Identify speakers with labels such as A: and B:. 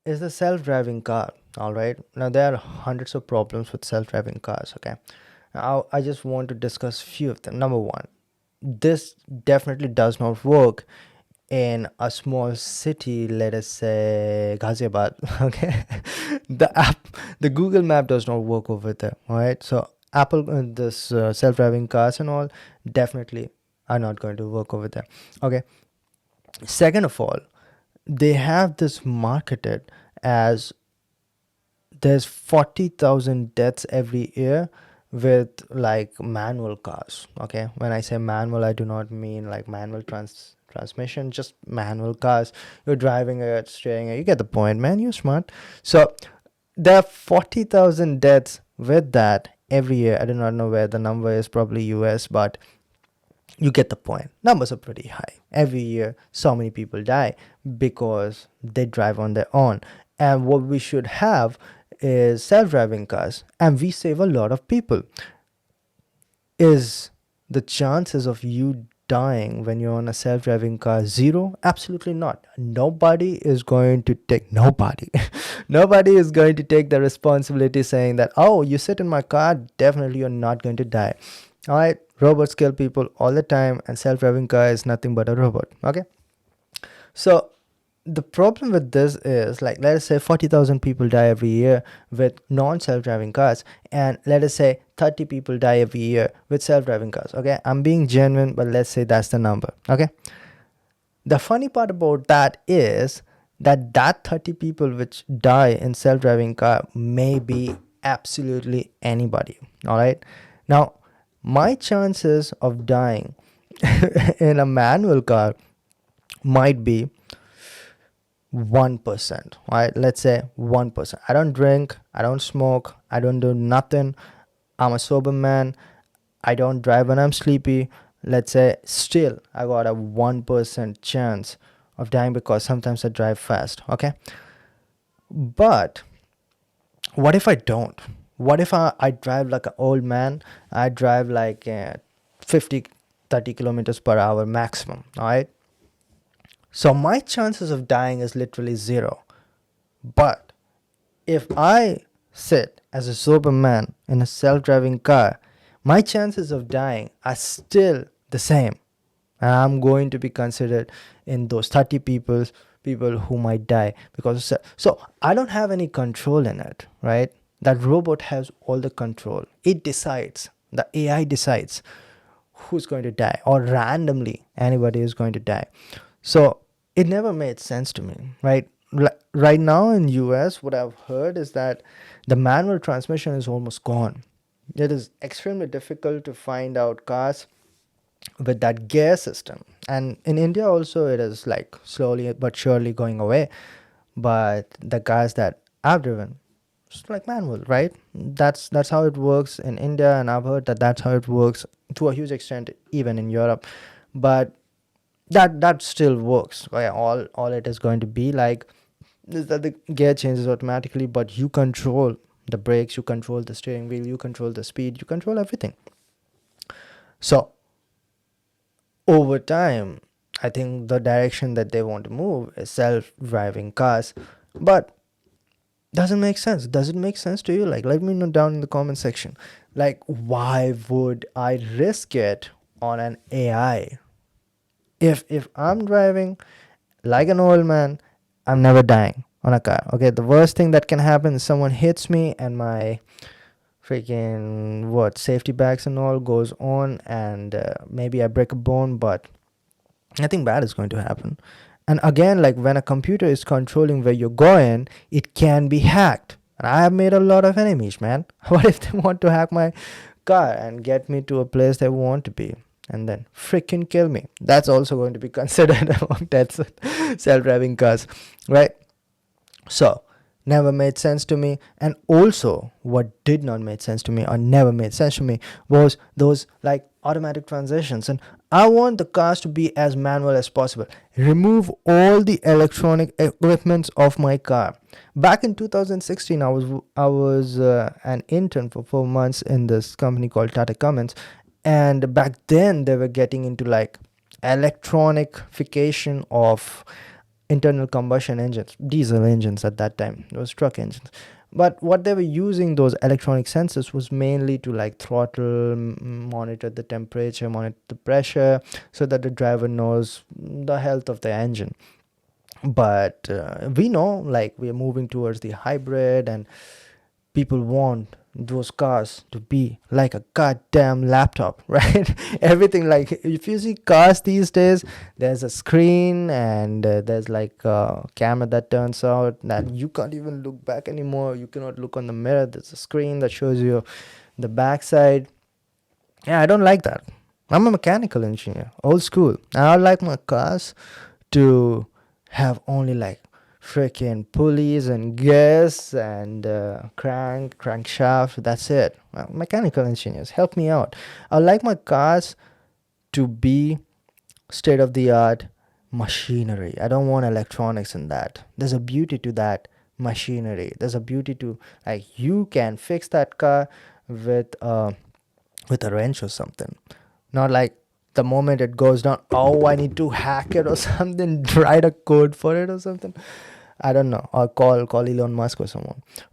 A: is the self-driving car. All right, now there are hundreds of problems with self-driving cars. Okay, now I just want to discuss few of them. Number one, this definitely does not work in a small city, let us say Ghaziabad. Okay, the Google map does not work over there. All right, so Apple, this self-driving cars and all definitely are not going to work over there. Okay, second of all, they have this marketed as there's 40,000 deaths every year with like manual cars. Okay, when I say manual, I do not mean like manual transmission, just manual cars. You're driving it, steering it. You get the point, man. You're smart. So there are 40,000 deaths with that every year. I do not know where the number is, probably US, but you get the point. Numbers are pretty high. Every year, so many people die because they drive on their own. And what we should have is self driving cars, and we save a lot of people. Is the chances of you dying when you're on a self driving car zero? Absolutely not. Nobody is going to take, nobody, nobody is going to take the responsibility saying that, oh, you sit in my car, definitely you're not going to die. All right, robots kill people all the time, and self driving car is nothing but a robot. Okay, so the problem with this is like, let us say 40,000 people die every year with non self-driving cars, and let us say 30 people die every year with self-driving cars. Okay, I'm being genuine, but let's say that's the number. Okay, the funny part about that is that 30 people which die in self-driving car may be absolutely anybody. All right, now my chances of dying in a manual car might be 1%. Right, let's say 1%. I don't drink, I don't smoke, I don't do nothing, I'm a sober man, I don't drive when I'm sleepy. Let's say still I got a 1% chance of dying because sometimes I drive fast. Okay, but what if I don't? What if I drive like an old man? I drive like 50 30 kilometers per hour maximum. All right, so my chances of dying is literally zero. But if I sit as a sober man in a self driving car, my chances of dying are still the same. And I'm going to be considered in those 30 people who might die because of so I don't have any control in it, right? That robot has all the control. It decides. The AI decides who's going to die, or randomly anybody is going to die. So it never made sense to me, right? Right now in US, what I've heard is that the manual transmission is almost gone. It is extremely difficult to find out cars with that gear system, and in India also it is like slowly but surely going away. But the cars that I've driven, it's like manual, right? That's how it works in India, and I've heard that that's how it works to a huge extent even in Europe. But that still works, right? All it is going to be like is that the gear changes automatically, but you control the brakes, you control the steering wheel, you control the speed, you control everything. So over time, I think the direction that they want to move is self-driving cars. But doesn't make sense. Does it make sense to you? Like, let me know down in the comment section. Like, why would I risk it on an AI? If I'm driving like an old man, I'm never dying on a car. Okay, the worst thing that can happen is someone hits me and my freaking what safety bags and all goes on, and maybe I break a bone, but nothing bad is going to happen. And again, like when a computer is controlling where you're going, it can be hacked. And I have made a lot of enemies, man. What if they want to hack my car and get me to a place they want to be? And then freaking kill me. That's also going to be considered among deaths with self-driving cars, right? So never made sense to me. And also what did not make sense to me or never made sense to me was those like automatic transitions. And I want the cars to be as manual as possible. Remove all the electronic equipments of my car. Back in 2016, I was an intern for 4 months in this company called Tata Cummins, and back then they were getting into like electronification of internal combustion engines, diesel engines at that time. It was truck engines. But what they were using those electronic sensors was mainly to like throttle, monitor the temperature, monitor the pressure, so that the driver knows the health of the engine. But we know, like, we are moving towards the hybrid, and people want those cars to be like a goddamn laptop, right? Everything, like, if you see cars these days, there's a screen, and there's like a camera that turns out that you can't even look back anymore. You cannot look on the mirror. There's a screen that shows you the backside. Yeah, I don't like that. I'm a mechanical engineer, old school. I like my cars to have only like freaking pulleys and gears and crankshaft. That's it. Well, mechanical engineers, help me out. I like my cars to be state of the art machinery. I don't want electronics in that. There's a beauty to that machinery. There's a beauty to, like, you can fix that car with with a wrench or something. Not like the moment it goes down, oh, I need to hack it or something, write a code for it or something. I don't know. Or call Elon Musk or someone.